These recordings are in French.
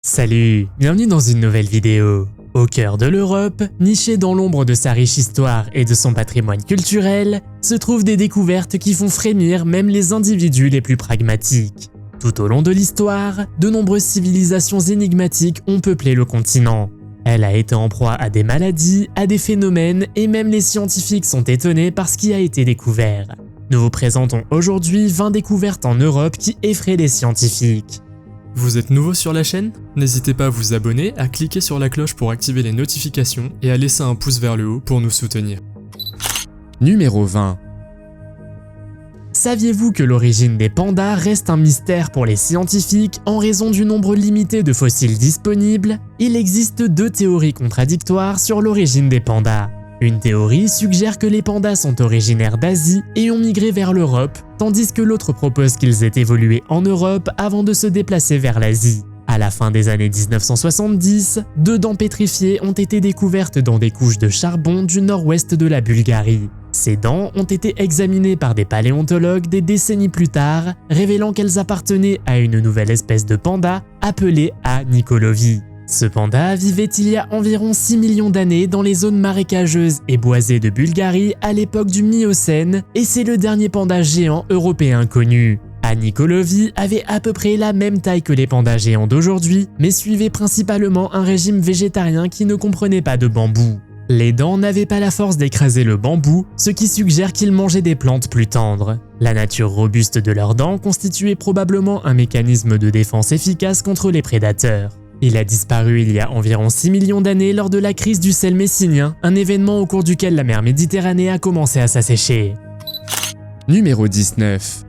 Salut, bienvenue dans une nouvelle vidéo. Au cœur de l'Europe, niché dans l'ombre de sa riche histoire et de son patrimoine culturel, se trouvent des découvertes qui font frémir même les individus les plus pragmatiques. Tout au long de l'histoire, de nombreuses civilisations énigmatiques ont peuplé le continent. Elle a été en proie à des maladies, à des phénomènes et même les scientifiques sont étonnés par ce qui a été découvert. Nous vous présentons aujourd'hui 20 découvertes en Europe qui effraient les scientifiques. Vous êtes nouveau sur la chaîne? N'hésitez pas à vous abonner, à cliquer sur la cloche pour activer les notifications et à laisser un pouce vers le haut pour nous soutenir. Numéro 20. Saviez-vous que l'origine des pandas reste un mystère pour les scientifiques en raison du nombre limité de fossiles disponibles? Il existe deux théories contradictoires sur l'origine des pandas. Une théorie suggère que les pandas sont originaires d'Asie et ont migré vers l'Europe, tandis que l'autre propose qu'ils aient évolué en Europe avant de se déplacer vers l'Asie. À la fin des années 1970, deux dents pétrifiées ont été découvertes dans des couches de charbon du nord-ouest de la Bulgarie. Ces dents ont été examinées par des paléontologues des décennies plus tard, révélant qu'elles appartenaient à une nouvelle espèce de panda appelée A. nikolovi. Ce panda vivait il y a environ 6 millions d'années dans les zones marécageuses et boisées de Bulgarie à l'époque du Miocène et c'est le dernier panda géant européen connu. A. nikolovi avait à peu près la même taille que les pandas géants d'aujourd'hui, mais suivait principalement un régime végétarien qui ne comprenait pas de bambou. Les dents n'avaient pas la force d'écraser le bambou, ce qui suggère qu'ils mangeaient des plantes plus tendres. La nature robuste de leurs dents constituait probablement un mécanisme de défense efficace contre les prédateurs. Il a disparu il y a environ 6 millions d'années lors de la crise du sel messinien, un événement au cours duquel la mer Méditerranée a commencé à s'assécher. Numéro 19.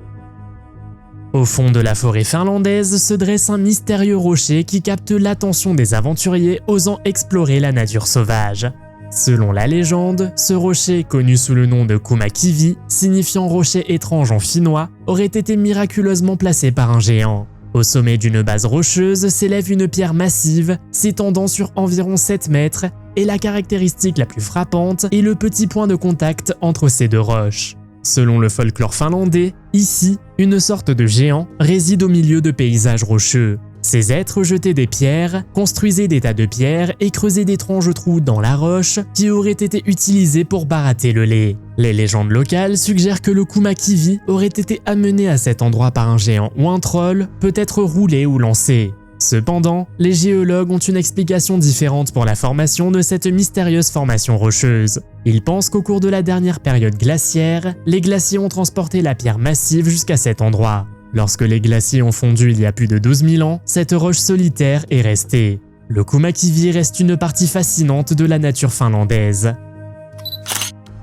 Au fond de la forêt finlandaise se dresse un mystérieux rocher qui capte l'attention des aventuriers osant explorer la nature sauvage. Selon la légende, ce rocher, connu sous le nom de Kumakivi, signifiant rocher étrange en finnois, aurait été miraculeusement placé par un géant. Au sommet d'une base rocheuse s'élève une pierre massive s'étendant sur environ 7 mètres et la caractéristique la plus frappante est le petit point de contact entre ces deux roches. Selon le folklore finlandais, ici, une sorte de géant réside au milieu de paysages rocheux. Ces êtres jetaient des pierres, construisaient des tas de pierres et creusaient d'étranges trous dans la roche qui auraient été utilisés pour barater le lait. Les légendes locales suggèrent que le Kumakivi aurait été amené à cet endroit par un géant ou un troll, peut-être roulé ou lancé. Cependant, les géologues ont une explication différente pour la formation de cette mystérieuse formation rocheuse. Ils pensent qu'au cours de la dernière période glaciaire, les glaciers ont transporté la pierre massive jusqu'à cet endroit. Lorsque les glaciers ont fondu il y a plus de 12 000 ans, cette roche solitaire est restée. Le Kumakivi reste une partie fascinante de la nature finlandaise.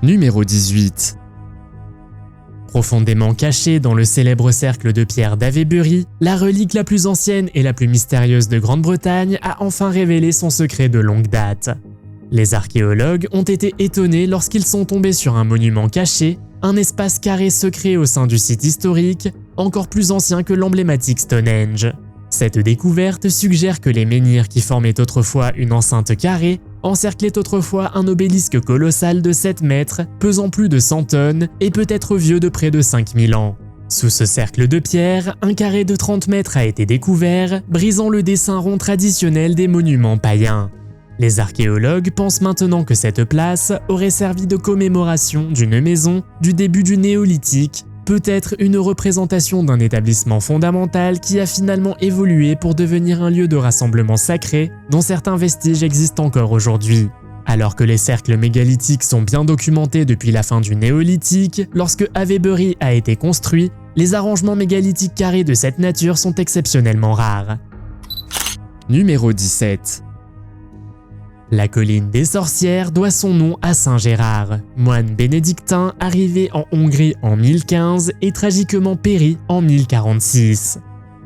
Numéro 18. Profondément cachée dans le célèbre cercle de pierre d'Avebury, la relique la plus ancienne et la plus mystérieuse de Grande-Bretagne a enfin révélé son secret de longue date. Les archéologues ont été étonnés lorsqu'ils sont tombés sur un monument caché, un espace carré secret au sein du site historique, encore plus ancien que l'emblématique Stonehenge. Cette découverte suggère que les menhirs qui formaient autrefois une enceinte carrée encerclaient autrefois un obélisque colossal de 7 mètres, pesant plus de 100 tonnes et peut-être vieux de près de 5000 ans. Sous ce cercle de pierre, un carré de 30 mètres a été découvert, brisant le dessin rond traditionnel des monuments païens. Les archéologues pensent maintenant que cette place aurait servi de commémoration d'une maison du début du néolithique, peut-être une représentation d'un établissement fondamental qui a finalement évolué pour devenir un lieu de rassemblement sacré dont certains vestiges existent encore aujourd'hui. Alors que les cercles mégalithiques sont bien documentés depuis la fin du néolithique, lorsque Avebury a été construit, les arrangements mégalithiques carrés de cette nature sont exceptionnellement rares. Numéro 17. La colline des sorcières doit son nom à Saint Gérard, moine bénédictin arrivé en Hongrie en 1015 et tragiquement péri en 1046.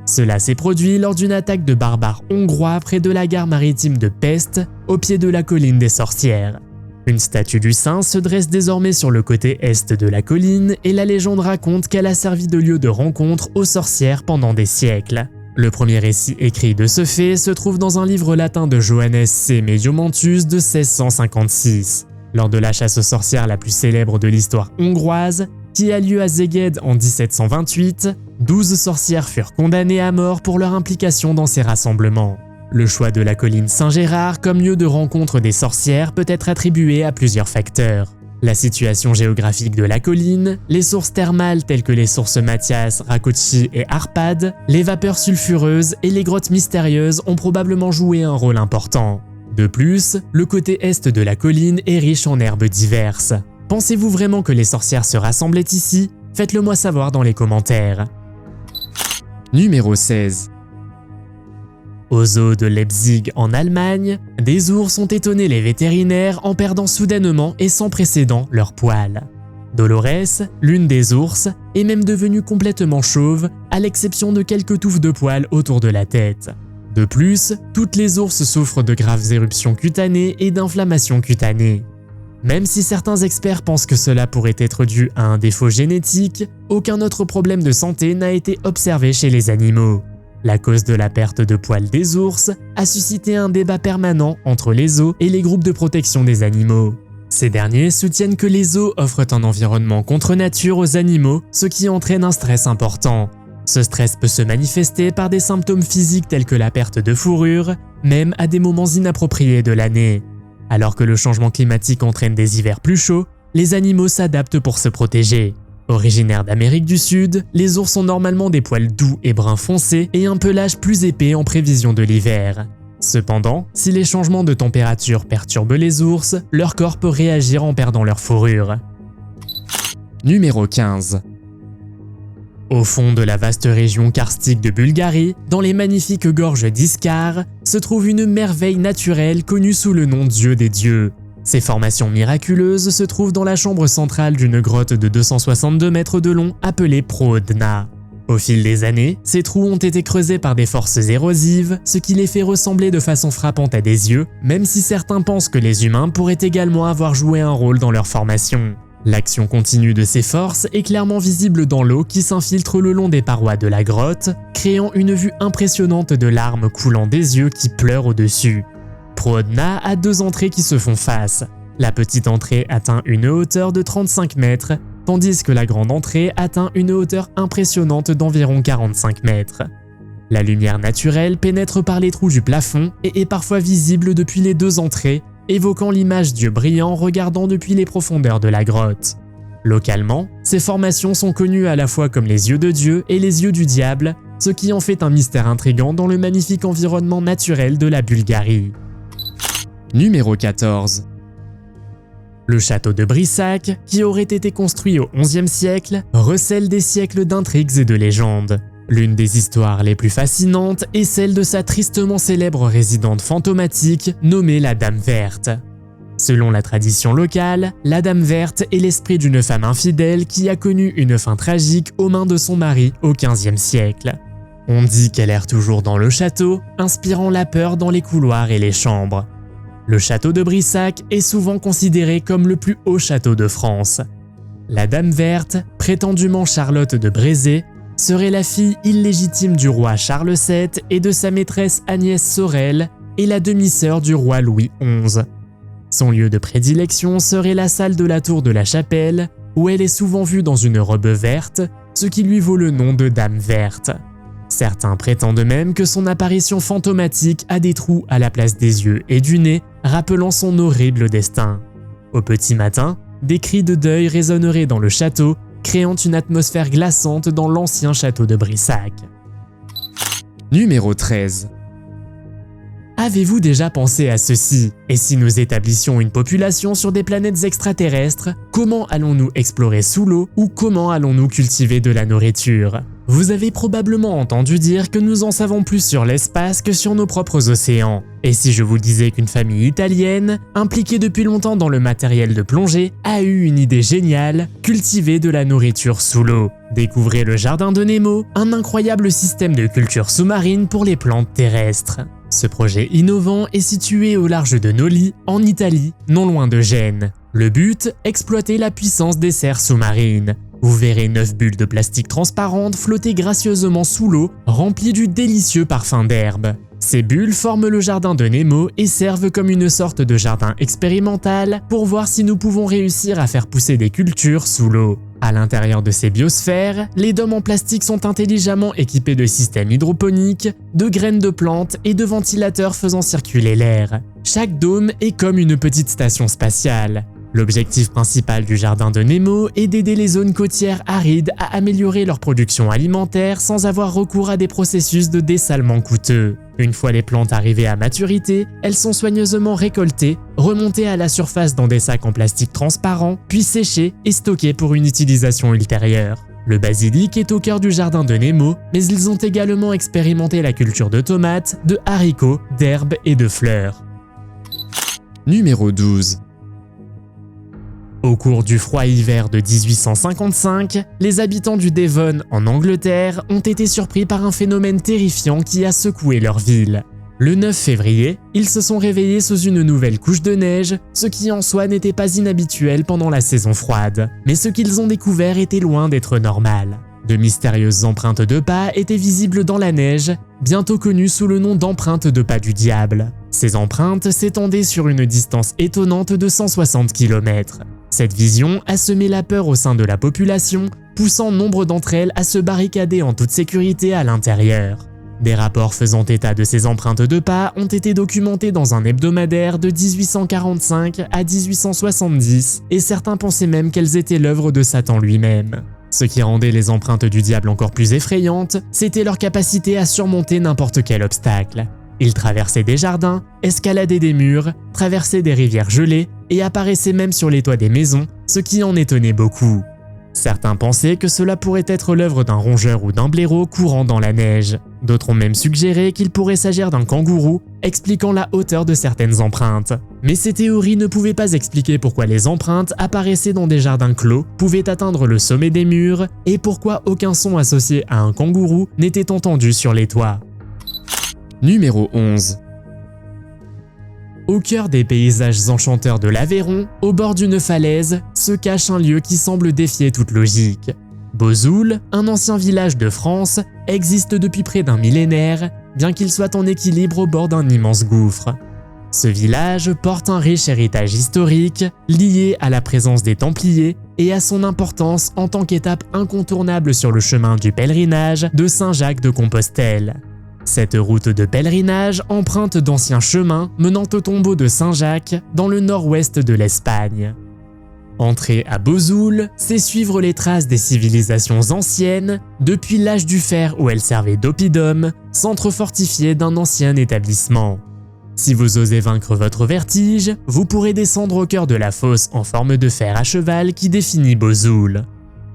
Cela s'est produit lors d'une attaque de barbares hongrois près de la gare maritime de Pest, au pied de la colline des sorcières. Une statue du saint se dresse désormais sur le côté est de la colline et la légende raconte qu'elle a servi de lieu de rencontre aux sorcières pendant des siècles. Le premier récit écrit de ce fait se trouve dans un livre latin de Johannes C. Mediomantus de 1656. Lors de la chasse aux sorcières la plus célèbre de l'histoire hongroise, qui a lieu à Szeged en 1728, 12 sorcières furent condamnées à mort pour leur implication dans ces rassemblements. Le choix de la colline Saint-Gérard comme lieu de rencontre des sorcières peut être attribué à plusieurs facteurs. La situation géographique de la colline, les sources thermales telles que les sources Mathias, Rákóczi et Árpád, les vapeurs sulfureuses et les grottes mystérieuses ont probablement joué un rôle important. De plus, le côté est de la colline est riche en herbes diverses. Pensez-vous vraiment que les sorcières se rassemblaient ici? Faites-le moi savoir dans les commentaires. Numéro 16. Au zoo de Leipzig en Allemagne, des ours ont étonné les vétérinaires en perdant soudainement et sans précédent leurs poils. Dolores, l'une des ours, est même devenue complètement chauve, à l'exception de quelques touffes de poils autour de la tête. De plus, toutes les ours souffrent de graves éruptions cutanées et d'inflammations cutanées. Même si certains experts pensent que cela pourrait être dû à un défaut génétique, aucun autre problème de santé n'a été observé chez les animaux. La cause de la perte de poils des ours a suscité un débat permanent entre les zoos et les groupes de protection des animaux. Ces derniers soutiennent que les zoos offrent un environnement contre nature aux animaux, ce qui entraîne un stress important. Ce stress peut se manifester par des symptômes physiques tels que la perte de fourrure, même à des moments inappropriés de l'année. Alors que le changement climatique entraîne des hivers plus chauds, les animaux s'adaptent pour se protéger. Originaires d'Amérique du Sud, les ours ont normalement des poils doux et bruns foncés et un pelage plus épais en prévision de l'hiver. Cependant, si les changements de température perturbent les ours, leur corps peut réagir en perdant leur fourrure. Numéro 15. Au fond de la vaste région karstique de Bulgarie, dans les magnifiques gorges d'Iskar, se trouve une merveille naturelle connue sous le nom Dieu des dieux. Ces formations miraculeuses se trouvent dans la chambre centrale d'une grotte de 262 mètres de long appelée Prohodna. Au fil des années, ces trous ont été creusés par des forces érosives, ce qui les fait ressembler de façon frappante à des yeux, même si certains pensent que les humains pourraient également avoir joué un rôle dans leur formation. L'action continue de ces forces est clairement visible dans l'eau qui s'infiltre le long des parois de la grotte, créant une vue impressionnante de larmes coulant des yeux qui pleurent au-dessus. Prohodna a deux entrées qui se font face. La petite entrée atteint une hauteur de 35 mètres, tandis que la grande entrée atteint une hauteur impressionnante d'environ 45 mètres. La lumière naturelle pénètre par les trous du plafond et est parfois visible depuis les deux entrées, évoquant l'image d'yeux brillants regardant depuis les profondeurs de la grotte. Localement, ces formations sont connues à la fois comme les yeux de Dieu et les yeux du diable, ce qui en fait un mystère intrigant dans le magnifique environnement naturel de la Bulgarie. Numéro 14. Le château de Brissac, qui aurait été construit au XIe siècle, recèle des siècles d'intrigues et de légendes. L'une des histoires les plus fascinantes est celle de sa tristement célèbre résidente fantomatique nommée la Dame Verte. Selon la tradition locale, la Dame Verte est l'esprit d'une femme infidèle qui a connu une fin tragique aux mains de son mari au XVe siècle. On dit qu'elle erre toujours dans le château, inspirant la peur dans les couloirs et les chambres. Le château de Brissac est souvent considéré comme le plus haut château de France. La Dame Verte, prétendument Charlotte de Brézé, serait la fille illégitime du roi Charles VII et de sa maîtresse Agnès Sorel et la demi-sœur du roi Louis XI. Son lieu de prédilection serait la salle de la tour de la Chapelle, où elle est souvent vue dans une robe verte, ce qui lui vaut le nom de Dame Verte. Certains prétendent même que son apparition fantomatique a des trous à la place des yeux et du nez, rappelant son horrible destin. Au petit matin, des cris de deuil résonneraient dans le château, créant une atmosphère glaçante dans l'ancien château de Brissac. Numéro 13. Avez-vous déjà pensé à ceci? Et si nous établissions une population sur des planètes extraterrestres, comment allons-nous explorer sous l'eau ou comment allons-nous cultiver de la nourriture? Vous avez probablement entendu dire que nous en savons plus sur l'espace que sur nos propres océans. Et si je vous disais qu'une famille italienne, impliquée depuis longtemps dans le matériel de plongée, a eu une idée géniale, cultiver de la nourriture sous l'eau. Découvrez le jardin de Nemo, un incroyable système de culture sous-marine pour les plantes terrestres. Ce projet innovant est situé au large de Noli, en Italie, non loin de Gênes. Le but, exploiter la puissance des serres sous-marines. Vous verrez 9 bulles de plastique transparentes flotter gracieusement sous l'eau, remplies du délicieux parfum d'herbe. Ces bulles forment le jardin de Nemo et servent comme une sorte de jardin expérimental pour voir si nous pouvons réussir à faire pousser des cultures sous l'eau. À l'intérieur de ces biosphères, les dômes en plastique sont intelligemment équipés de systèmes hydroponiques, de graines de plantes et de ventilateurs faisant circuler l'air. Chaque dôme est comme une petite station spatiale. L'objectif principal du jardin de Nemo est d'aider les zones côtières arides à améliorer leur production alimentaire sans avoir recours à des processus de dessalement coûteux. Une fois les plantes arrivées à maturité, elles sont soigneusement récoltées, remontées à la surface dans des sacs en plastique transparent, puis séchées et stockées pour une utilisation ultérieure. Le basilic est au cœur du jardin de Nemo, mais ils ont également expérimenté la culture de tomates, de haricots, d'herbes et de fleurs. Numéro 12. Au cours du froid hiver de 1855, les habitants du Devon en Angleterre ont été surpris par un phénomène terrifiant qui a secoué leur ville. Le 9 février, ils se sont réveillés sous une nouvelle couche de neige, ce qui en soi n'était pas inhabituel pendant la saison froide. Mais ce qu'ils ont découvert était loin d'être normal. De mystérieuses empreintes de pas étaient visibles dans la neige, bientôt connues sous le nom d'empreintes de pas du diable. Ces empreintes s'étendaient sur une distance étonnante de 160 km. Cette vision a semé la peur au sein de la population, poussant nombre d'entre elles à se barricader en toute sécurité à l'intérieur. Des rapports faisant état de ces empreintes de pas ont été documentés dans un hebdomadaire de 1845 à 1870 et certains pensaient même qu'elles étaient l'œuvre de Satan lui-même. Ce qui rendait les empreintes du diable encore plus effrayantes, c'était leur capacité à surmonter n'importe quel obstacle. Ils traversaient des jardins, escaladaient des murs, traversaient des rivières gelées et apparaissaient même sur les toits des maisons, ce qui en étonnait beaucoup. Certains pensaient que cela pourrait être l'œuvre d'un rongeur ou d'un blaireau courant dans la neige. D'autres ont même suggéré qu'il pourrait s'agir d'un kangourou, expliquant la hauteur de certaines empreintes. Mais ces théories ne pouvaient pas expliquer pourquoi les empreintes apparaissaient dans des jardins clos, pouvaient atteindre le sommet des murs, et pourquoi aucun son associé à un kangourou n'était entendu sur les toits. Numéro 11. Au cœur des paysages enchanteurs de l'Aveyron, au bord d'une falaise, se cache un lieu qui semble défier toute logique. Bozoul, un ancien village de France, existe depuis près d'un millénaire, bien qu'il soit en équilibre au bord d'un immense gouffre. Ce village porte un riche héritage historique, lié à la présence des Templiers et à son importance en tant qu'étape incontournable sur le chemin du pèlerinage de Saint-Jacques de Compostelle. Cette route de pèlerinage emprunte d'anciens chemins menant au tombeau de Saint-Jacques dans le nord-ouest de l'Espagne. Entrer à Bozoul, c'est suivre les traces des civilisations anciennes, depuis l'âge du fer où elles servaient d'oppidum, centre fortifié d'un ancien établissement. Si vous osez vaincre votre vertige, vous pourrez descendre au cœur de la fosse en forme de fer à cheval qui définit Bozoul.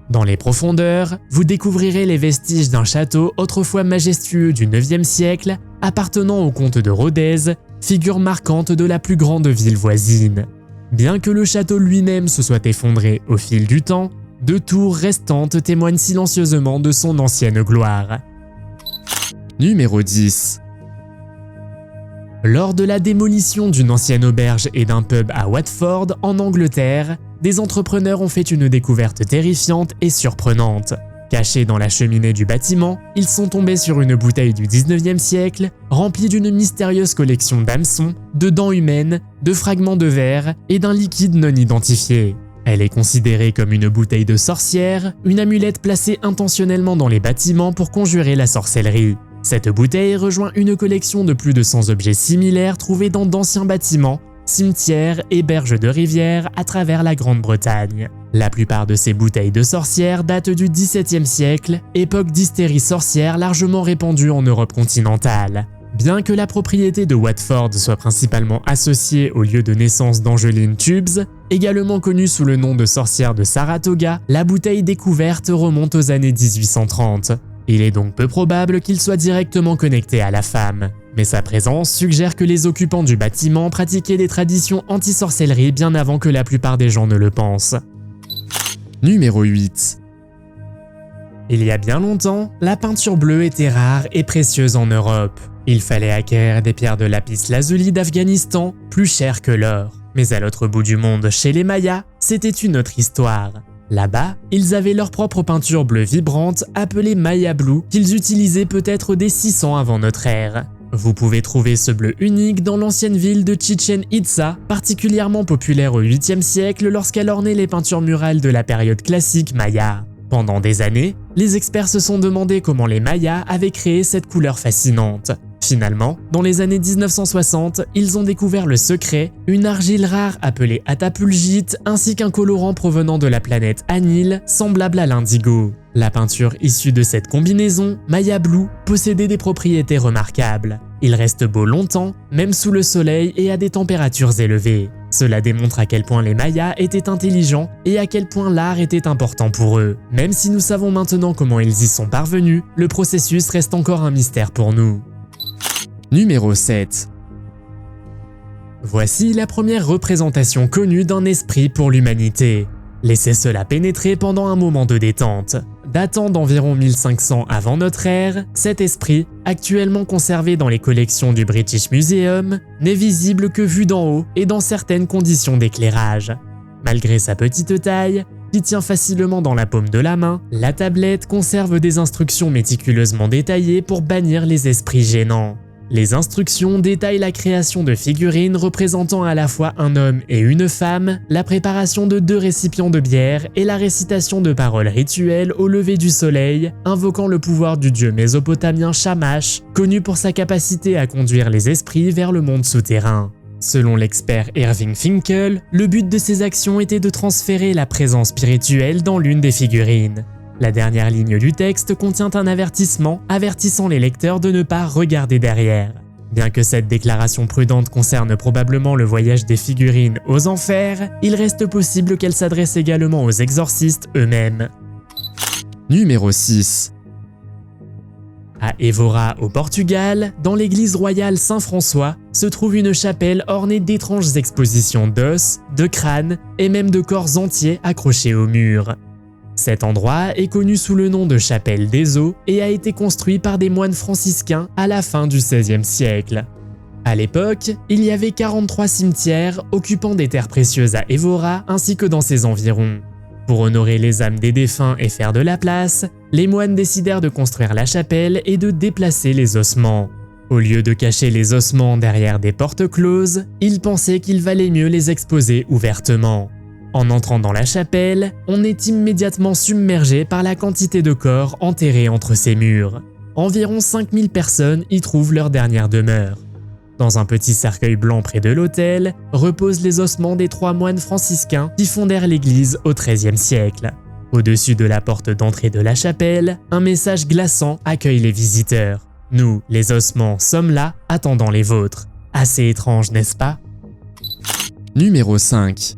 Dans les profondeurs, vous découvrirez les vestiges d'un château autrefois majestueux du 9e siècle, appartenant au comte de Rodez, figure marquante de la plus grande ville voisine. Bien que le château lui-même se soit effondré au fil du temps, deux tours restantes témoignent silencieusement de son ancienne gloire. Numéro 10. Lors de la démolition d'une ancienne auberge et d'un pub à Watford, en Angleterre, des entrepreneurs ont fait une découverte terrifiante et surprenante. Cachés dans la cheminée du bâtiment, ils sont tombés sur une bouteille du 19e siècle, remplie d'une mystérieuse collection d'hameçons, de dents humaines, de fragments de verre et d'un liquide non identifié. Elle est considérée comme une bouteille de sorcière, une amulette placée intentionnellement dans les bâtiments pour conjurer la sorcellerie. Cette bouteille rejoint une collection de plus de 100 objets similaires trouvés dans d'anciens bâtiments, cimetières et berges de rivières à travers la Grande-Bretagne. La plupart de ces bouteilles de sorcières datent du XVIIe siècle, époque d'hystérie sorcière largement répandue en Europe continentale. Bien que la propriété de Watford soit principalement associée au lieu de naissance d'Angeline Tubbs, également connue sous le nom de sorcière de Saratoga, la bouteille découverte remonte aux années 1830. Il est donc peu probable qu'il soit directement connecté à la femme. Mais sa présence suggère que les occupants du bâtiment pratiquaient des traditions anti-sorcellerie bien avant que la plupart des gens ne le pensent. Numéro 8. Il y a bien longtemps, la peinture bleue était rare et précieuse en Europe. Il fallait acquérir des pierres de lapis-lazuli d'Afghanistan, plus chères que l'or. Mais à l'autre bout du monde, chez les Mayas, c'était une autre histoire. Là-bas, ils avaient leur propre peinture bleue vibrante appelée Maya Blue qu'ils utilisaient peut-être dès 600 avant notre ère. Vous pouvez trouver ce bleu unique dans l'ancienne ville de Chichén Itzá, particulièrement populaire au 8e siècle lorsqu'elle ornait les peintures murales de la période classique maya. Pendant des années, les experts se sont demandé comment les Mayas avaient créé cette couleur fascinante. Finalement, dans les années 1960, ils ont découvert le secret, une argile rare appelée atapulgite ainsi qu'un colorant provenant de la planète Anil, semblable à l'indigo. La peinture issue de cette combinaison, Maya Blue, possédait des propriétés remarquables. Il reste beau longtemps, même sous le soleil et à des températures élevées. Cela démontre à quel point les Mayas étaient intelligents et à quel point l'art était important pour eux. Même si nous savons maintenant comment ils y sont parvenus, le processus reste encore un mystère pour nous. Numéro 7. Voici la première représentation connue d'un esprit pour l'humanité. Laissez cela pénétrer pendant un moment de détente. Datant d'environ 1500 avant notre ère, cet esprit, actuellement conservé dans les collections du British Museum, n'est visible que vu d'en haut et dans certaines conditions d'éclairage. Malgré sa petite taille, qui tient facilement dans la paume de la main, la tablette conserve des instructions méticuleusement détaillées pour bannir les esprits gênants. Les instructions détaillent la création de figurines représentant à la fois un homme et une femme, la préparation de 2 récipients de bière et la récitation de paroles rituelles au lever du soleil, invoquant le pouvoir du dieu mésopotamien Shamash, connu pour sa capacité à conduire les esprits vers le monde souterrain. Selon l'expert Irving Finkel, le but de ces actions était de transférer la présence spirituelle dans l'une des figurines. La dernière ligne du texte contient un avertissement avertissant les lecteurs de ne pas regarder derrière. Bien que cette déclaration prudente concerne probablement le voyage des figurines aux enfers, il reste possible qu'elle s'adresse également aux exorcistes eux-mêmes. Numéro 6. À Évora, au Portugal, dans l'église royale Saint-François, se trouve une chapelle ornée d'étranges expositions d'os, de crânes et même de corps entiers accrochés au mur. Cet endroit est connu sous le nom de chapelle des Eaux et a été construit par des moines franciscains à la fin du XVIe siècle. À l'époque, il y avait 43 cimetières occupant des terres précieuses à Évora ainsi que dans ses environs. Pour honorer les âmes des défunts et faire de la place, les moines décidèrent de construire la chapelle et de déplacer les ossements. Au lieu de cacher les ossements derrière des portes closes, ils pensaient qu'il valait mieux les exposer ouvertement. En entrant dans la chapelle, on est immédiatement submergé par la quantité de corps enterrés entre ces murs. Environ 5000 personnes y trouvent leur dernière demeure. Dans un petit cercueil blanc près de l'autel, reposent les ossements des 3 moines franciscains qui fondèrent l'église au XIIIe siècle. Au-dessus de la porte d'entrée de la chapelle, un message glaçant accueille les visiteurs. Nous, les ossements, sommes là, attendant les vôtres. Assez étrange, n'est-ce pas? Numéro 5.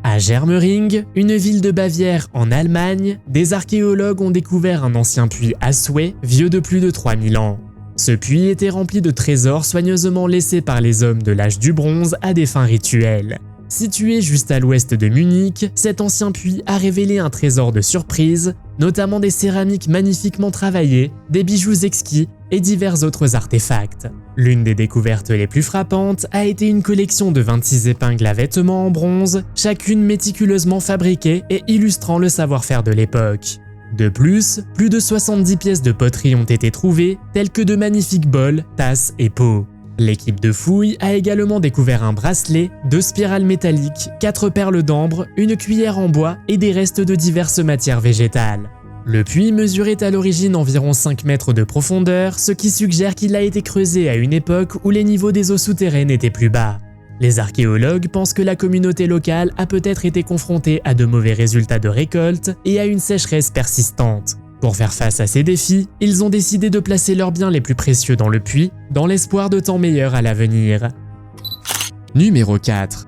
À Germering, une ville de Bavière en Allemagne, des archéologues ont découvert un ancien puits à souhait, vieux de plus de 3000 ans. Ce puits était rempli de trésors soigneusement laissés par les hommes de l'âge du bronze à des fins rituelles. Situé juste à l'ouest de Munich, cet ancien puits a révélé un trésor de surprise, notamment des céramiques magnifiquement travaillées, des bijoux exquis et divers autres artefacts. L'une des découvertes les plus frappantes a été une collection de 26 épingles à vêtements en bronze, chacune méticuleusement fabriquée et illustrant le savoir-faire de l'époque. De plus de 70 pièces de poterie ont été trouvées, telles que de magnifiques bols, tasses et pots. L'équipe de fouilles a également découvert un bracelet, 2 spirales métalliques, 4 perles d'ambre, une cuillère en bois et des restes de diverses matières végétales. Le puits mesurait à l'origine environ 5 mètres de profondeur, ce qui suggère qu'il a été creusé à une époque où les niveaux des eaux souterraines étaient plus bas. Les archéologues pensent que la communauté locale a peut-être été confrontée à de mauvais résultats de récolte et à une sécheresse persistante. Pour faire face à ces défis, ils ont décidé de placer leurs biens les plus précieux dans le puits, dans l'espoir de temps meilleurs à l'avenir. Numéro 4.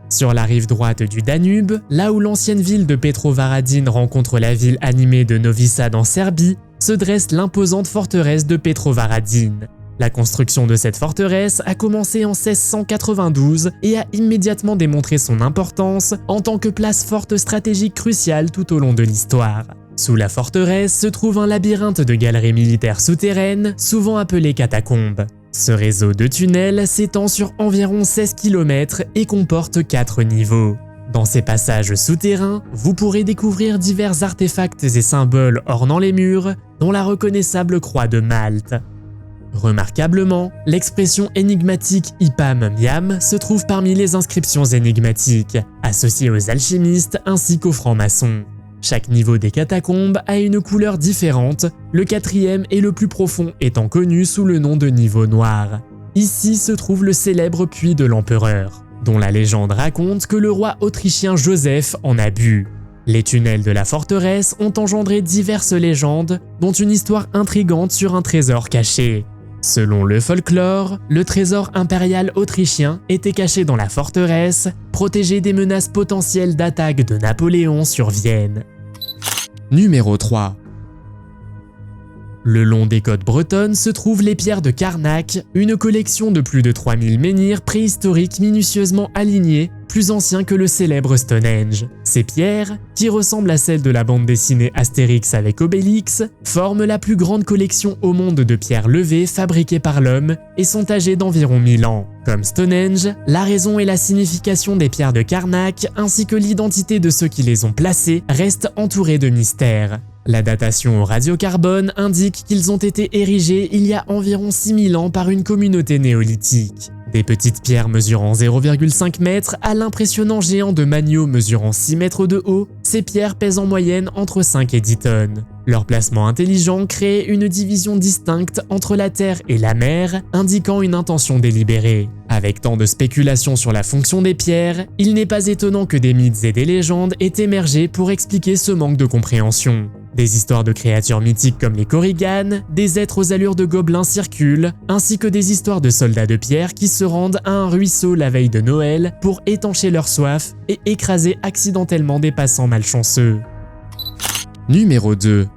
Sur la rive droite du Danube, là où l'ancienne ville de Petrovaradin rencontre la ville animée de Novi Sad en Serbie, se dresse l'imposante forteresse de Petrovaradin. La construction de cette forteresse a commencé en 1692 et a immédiatement démontré son importance en tant que place forte stratégique cruciale tout au long de l'histoire. Sous la forteresse se trouve un labyrinthe de galeries militaires souterraines, souvent appelées catacombes. Ce réseau de tunnels s'étend sur environ 16 km et comporte 4 niveaux. Dans ces passages souterrains, vous pourrez découvrir divers artefacts et symboles ornant les murs, dont la reconnaissable croix de Malte. Remarquablement, l'expression énigmatique Ipam Miam se trouve parmi les inscriptions énigmatiques, associées aux alchimistes ainsi qu'aux francs-maçons. Chaque niveau des catacombes a une couleur différente, le quatrième et le plus profond étant connu sous le nom de niveau noir. Ici se trouve le célèbre puits de l'empereur, dont la légende raconte que le roi autrichien Joseph en a bu. Les tunnels de la forteresse ont engendré diverses légendes, dont une histoire intrigante sur un trésor caché. Selon le folklore, le trésor impérial autrichien était caché dans la forteresse, protégé des menaces potentielles d'attaque de Napoléon sur Vienne. Numéro 3. Le long des côtes bretonnes se trouvent les pierres de Carnac, une collection de plus de 3000 menhirs préhistoriques minutieusement alignés, plus anciens que le célèbre Stonehenge. Ces pierres, qui ressemblent à celles de la bande dessinée Astérix avec Obélix, forment la plus grande collection au monde de pierres levées fabriquées par l'homme et sont âgées d'environ 1000 ans. Comme Stonehenge, la raison et la signification des pierres de Carnac, ainsi que l'identité de ceux qui les ont placées, restent entourées de mystères. La datation au radiocarbone indique qu'ils ont été érigés il y a environ 6000 ans par une communauté néolithique. Des petites pierres mesurant 0,5 mètres à l'impressionnant géant de Magno mesurant 6 mètres de haut, ces pierres pèsent en moyenne entre 5 et 10 tonnes. Leur placement intelligent crée une division distincte entre la terre et la mer, indiquant une intention délibérée. Avec tant de spéculations sur la fonction des pierres, il n'est pas étonnant que des mythes et des légendes aient émergé pour expliquer ce manque de compréhension. Des histoires de créatures mythiques comme les Korrigan, des êtres aux allures de gobelins circulent, ainsi que des histoires de soldats de pierre qui se rendent à un ruisseau la veille de Noël pour étancher leur soif et écraser accidentellement des passants malchanceux. Numéro 2.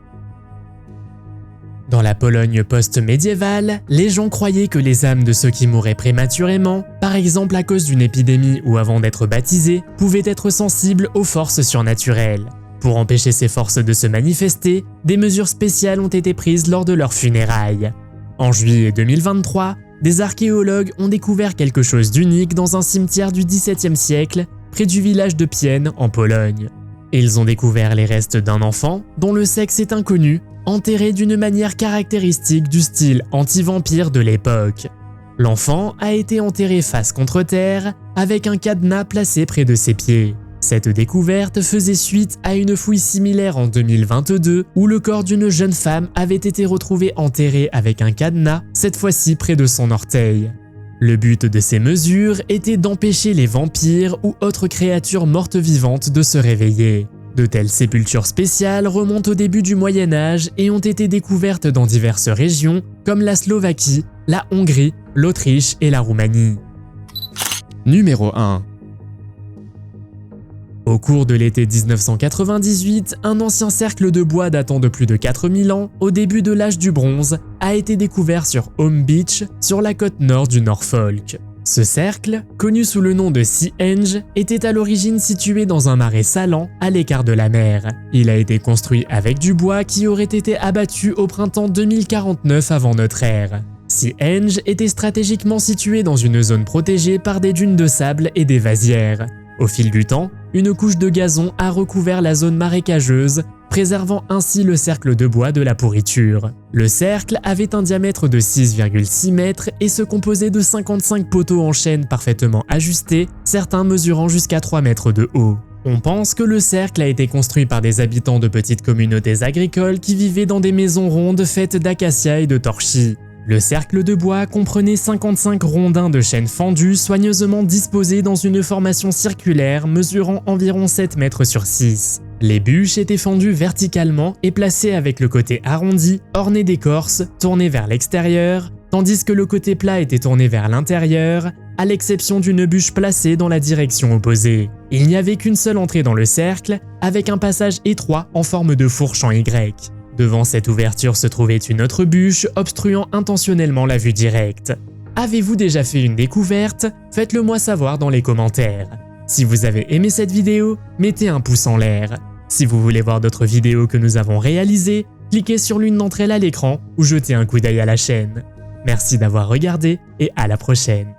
Dans la Pologne post-médiévale, les gens croyaient que les âmes de ceux qui mouraient prématurément, par exemple à cause d'une épidémie ou avant d'être baptisés, pouvaient être sensibles aux forces surnaturelles. Pour empêcher ces forces de se manifester, des mesures spéciales ont été prises lors de leurs funérailles. En juillet 2023, des archéologues ont découvert quelque chose d'unique dans un cimetière du XVIIe siècle, près du village de Pień, en Pologne. Ils ont découvert les restes d'un enfant, dont le sexe est inconnu, enterré d'une manière caractéristique du style anti-vampire de l'époque. L'enfant a été enterré face contre terre, avec un cadenas placé près de ses pieds. Cette découverte faisait suite à une fouille similaire en 2022 où le corps d'une jeune femme avait été retrouvé enterré avec un cadenas, cette fois-ci près de son orteil. Le but de ces mesures était d'empêcher les vampires ou autres créatures mortes vivantes de se réveiller. De telles sépultures spéciales remontent au début du Moyen-Âge et ont été découvertes dans diverses régions comme la Slovaquie, la Hongrie, l'Autriche et la Roumanie. Numéro 1. Au cours de l'été 1998, un ancien cercle de bois datant de plus de 4000 ans, au début de l'âge du bronze, a été découvert sur Home Beach, sur la côte nord du Norfolk. Ce cercle, connu sous le nom de Sea-Henge, était à l'origine situé dans un marais salant à l'écart de la mer. Il a été construit avec du bois qui aurait été abattu au printemps 2049 avant notre ère. Sea-Henge était stratégiquement situé dans une zone protégée par des dunes de sable et des vasières. Au fil du temps, une couche de gazon a recouvert la zone marécageuse, préservant ainsi le cercle de bois de la pourriture. Le cercle avait un diamètre de 6,6 mètres et se composait de 55 poteaux en chêne parfaitement ajustés, certains mesurant jusqu'à 3 mètres de haut. On pense que le cercle a été construit par des habitants de petites communautés agricoles qui vivaient dans des maisons rondes faites d'acacia et de torchis. Le cercle de bois comprenait 55 rondins de chêne fendus soigneusement disposés dans une formation circulaire mesurant environ 7 mètres sur 6. Les bûches étaient fendues verticalement et placées avec le côté arrondi, orné d'écorce, tourné vers l'extérieur, tandis que le côté plat était tourné vers l'intérieur, à l'exception d'une bûche placée dans la direction opposée. Il n'y avait qu'une seule entrée dans le cercle, avec un passage étroit en forme de fourche en Y. Devant cette ouverture se trouvait une autre bûche, obstruant intentionnellement la vue directe. Avez-vous déjà fait une découverte? Faites-le moi savoir dans les commentaires. Si vous avez aimé cette vidéo, mettez un pouce en l'air. Si vous voulez voir d'autres vidéos que nous avons réalisées, cliquez sur l'une d'entre elles à l'écran ou jetez un coup d'œil à la chaîne. Merci d'avoir regardé et à la prochaine.